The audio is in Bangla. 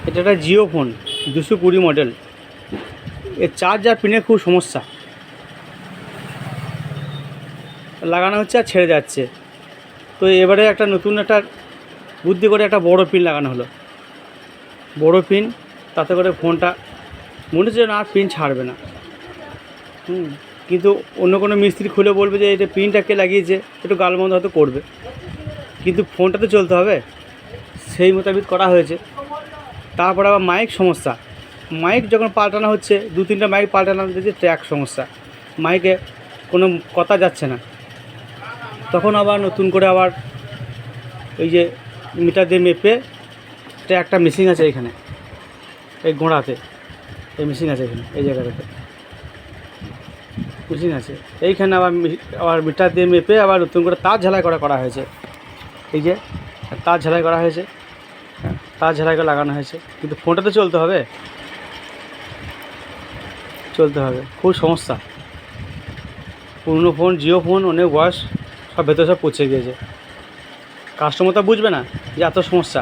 এটা একটা জিও ফোন 220 মডেল। এর চার্জ আর পিনের খুব সমস্যা, লাগানো হচ্ছে আর ছেড়ে যাচ্ছে। তো এবারে একটা নতুন একটা বুদ্ধি করে একটা বড় পিন লাগানো হলো, বড় পিন, তাতে করে ফোনটা মনে হচ্ছে না আর পিন ছাড়বে না। কিন্তু অন্য কোনো মিস্ত্রি খুলে বলবে যে এটা পিনটা কে লাগিয়েছে, একটু গালমন্দ হয়তো করবে, কিন্তু ফোনটা তো চলতে হবে, সেই মোতাবেক করা হয়েছে। তারপর আবার মাইক সমস্যা, মাইক যখন পাল্টানো হচ্ছে 2-3টা মাইক পাল্টানো হচ্ছে, ট্র্যাক সমস্যা, মাইকে কোনো কথা যাচ্ছে না। তখন আবার নতুন করে আবার এই যে মিটার দিয়ে মেপে, একটা মেশিন আছে এখানে, এই গোড়াতে এই মেশিন আছে, এখানে এই জায়গাটাতে মেশিন আছে, এইখানে আবার মিটার দিয়ে মেপে আবার নতুন করে তার ঝালাই করা হয়েছে। এই যে তার ঝালাই করা হয়েছে, তার ঝালাই করে লাগানো হয়েছে, কিন্তু ফোনটা তো চলতে হবে, খুব সমস্যা। পুরনো ফোন, জিও ফোন, অনেক বয়স, সব ভেতরে সব পচে গিয়েছে। কাস্টমার তো বুঝবে না যে এত সমস্যা।